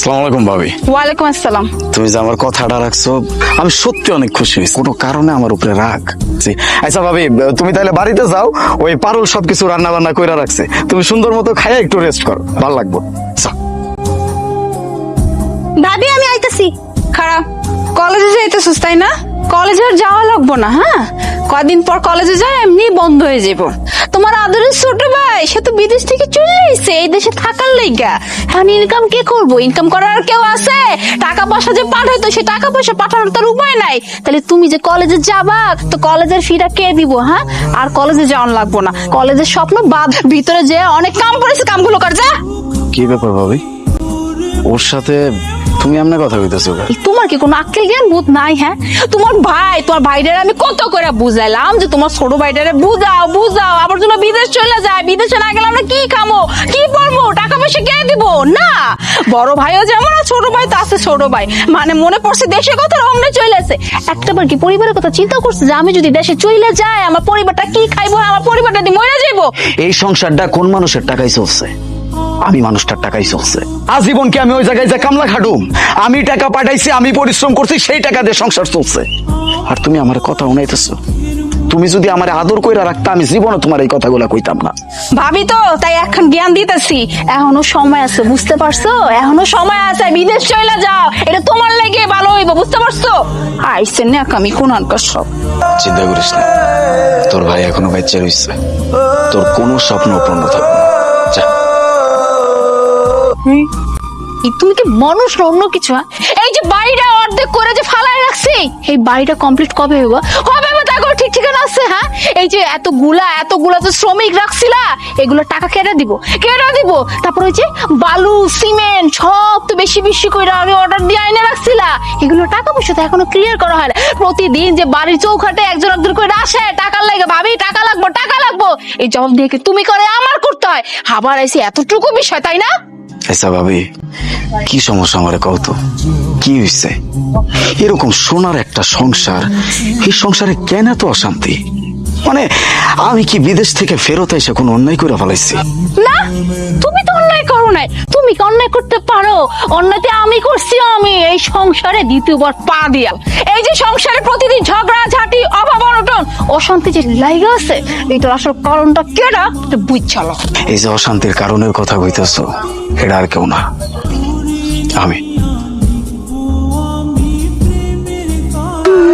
আসসালামু আলাইকুম ভাবি। ওয়ালাইকুম আসসালাম। তুমি যে আমার কথাটা রাখছো, আমি সত্যি অনেক খুশি হয়েছি। কোনো কারণে আমার উপরে রাগ। আচ্ছা ভাবি, তুমি তাহলে বাড়িতে যাও, ওই পারুল সবকিছু রান্না বান্না কইরা রাখছে, তুমি সুন্দর মতো খাইয়া একটু রেস্ট করো, ভালো লাগবে। ভাবি আমি আইতাছি। খারাপ কলেজে যাইতেছিস তাই না? কলেজে আর যাওয়া লাগবো না। হ্যাঁ, কয়দিন পর কলেজে যায় এমনি বন্ধ হয়ে যাব। তোমার আদরের ছোট ভাই সে তো বিদেশ থেকে চলে এসেছে এই দেশে থাকার লাইগা। এখন ইনকাম কে করবো? ইনকাম করার কেউ আছে? টাকা পয়সা যে পাঠাইতো সে টাকা পয়সা পাঠানোর তার উপায় নাই। তাহলে তুমি যে কলেজে যাবা, তো কলেজের ফিটা কে দিব? হ্যাঁ, আর কলেজে যাওয়ান লাগবো না। কলেজের স্বপ্ন বাদ, ভিতরে যে অনেক কাম পড়েছে, কামগুলো কর যা। কি ব্যাপার ভাবি, ওর সাথে তুমি এমনি কথা কইতেছো? তোমার কি কোনো আক্কেল জ্ঞান বোধ নাই? হ্যাঁ, তোমার ভাইটারে আমি কত করে বুঝাইলাম যে তোমার ছোট ভাইটারে বুঝাও বুঝাও, আবার জন্য বিদেশ চলে যায়। বিদেশে না গেলে আমরা কি খামো, কি পড়বো, টাকা পয়সা কে দিব? না, বড় ভাইও যেমন আর ছোট ভাই তো আছে ছোট ভাই। মানে মনে পড়ছে দেশের কথা, অমনে চলে আসে। একটাবার কি পরিবারের কথা চিন্তা করছে যে আমি যদি দেশে চলে যাই আমার পরিবারটা কি খাইবো, আমার পরিবারটা দিয়ে মরে যাইবো? এই সংসারটা কোন মানুষের টাকাই চলছে? আমি মানুষটার টাকাই চলছে। আজীবন কি আমি ওই জায়গায় যে কামলা খাটুম? আমি টাকা পাঠাইছি, আমি পরিশ্রম করছি, সেই টাকা দিয়ে সংসার চলছে। আর তুমি আমার কথা উনাইতেছো। তুমি যদি আমার আদর কইরা রাখতা, আমি জীবনে তোমার এই কথাগুলো কইতাম না। ভাবি তো তাই এখন জ্ঞান দিতেছি। এখনো সময় আছে, বুঝতে পারছো? এখনো সময় আছে, বিদেশ চলে যাও, এটা তোমার লেগে ভালো হইব, বুঝতে পারছো? আইসে না আমি কোন সব চিন্তা করিস না, তোর ভাই এখনো বাচ্চা রইছে, তোর কোনো স্বপ্ন পূর্ণ থাকবে না। যা। তুমি কি মানুষ না অন্য কিছু? এই যে বাড়িটা অর্ধেক করে যে ফালাই রাখছি, এই বাড়িটা কমপ্লিট কবে হইব? হবে তা করে ঠিক ঠিকানা আছে? হ্যাঁ, এই যে এতগুলা তো শ্রমিক রাখছিলা, এগুলো টাকা কেটে দিব। তারপর ওই যে বালু সিমেন্ট সব তো বেশি বেশি করে আমি অর্ডার দিয়ে আইনে রাখছিলা, এগুলো টাকা পয়সা তো এখনো ক্লিয়ার করা হয় না। প্রতিদিন যে বাড়ির চৌখাটে একজন একজন করে আসে টাকার লাগে, ভাবি টাকা লাগবো, এই জবাব দিয়ে কি তুমি করে আমার করতে হয়? আবার আইসি এতটুকু বিষয়, তাই না? আচ্ছা ভাবি, কি সমস্যা আমার কত? কি হয়েছে? এরকম সোনার একটা সংসার, এই সংসারে কেন এত অশান্তি? মানে আমি কি বিদেশ থেকে ফেরত এসে কোনো অন্যায় করে ফেলাইছি? না, তুমি তো অন্যায় করো নাই। তুমি কি অন্যায় করতে পারো? অন্যায়তে আমি করছি। আমি এই সংসারে দ্বিতীয়বার পা দিয়া, এই যে সংসারে প্রতিদিন ঝগড়া ঝাঁটি, অভাব অনটন, অশান্তি যে লাইগা আছে, এইটার আসল কারণটা কেডা বুঝছালো? এই যে অশান্তির কারণের কথা কইতেছো, এটা আর কেউ না, আমি।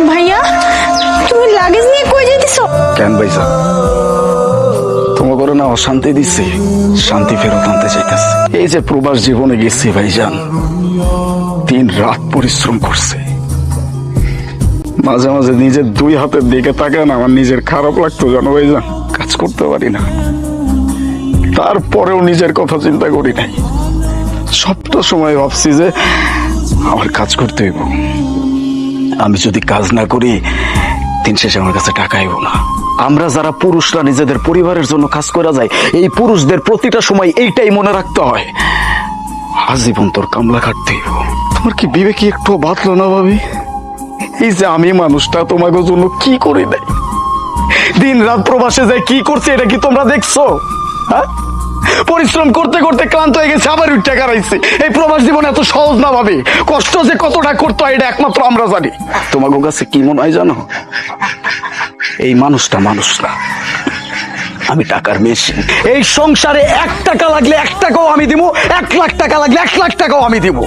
ভাইয়া, তুমি লাগেজ নিয়ে কই যাইতেছো? কেন ভাইসা, তোমাকে না অশান্তি দিচ্ছি, শান্তি ফেরত আনতে চাইতেছি। এই যে প্রবাস জীবনে গেছি ভাইজান, দিন রাত পরিশ্রম করছে। মাঝে মাঝে নিজের দুই হাতের দিকে তাকায় না, আমার নিজের খারাপ লাগতো জানো ভাইজান। কাজ করতে পারি না, তারপরেও নিজের কথা চিন্তা করি নাই। সবটা সময় ভাবছি যে আমার কাজ করতে হইব, আমি যদি কাজ না করি দিন শেষে আমার কাছে টাকা আইব না। আমরা যারা পুরুষরা নিজেদের পরিবারের জন্য কাজ করা যায়, এই পুরুষদের প্রতিটা সময় এইটাই মনে রাখতে হয়, আজীবন তোর কামলা খাটতে হইব। তোমার কি বিবেকে একটু বাঁধলো না ভাবি? এই যে আমি মানুষটা তোমাকে জন্য কি করি নাই, দিন রাত প্রবাসে যায় কি করছে, এটা কি তোমরা দেখছো? হ্যাঁ, পরিশ্রম করতে করতে ক্লান্ত হয়ে গেছে, আবার উঠে কারাইছে। এই প্রবাস জীবন এত সহজ না ভাবে, কষ্ট যে কতটা করতে হয় এটা একমাত্র আমরা জানি। তোমার কাছে কি মনে হয় জানো? এই মানুষটা মানুষ না, আমি টাকার মেশিন। এই সংসারে 1 টাকা লাগলে 1 টাকাও আমি দিব, 1 লাখ টাকা লাগলে 1 লাখ টাকাও আমি দিব।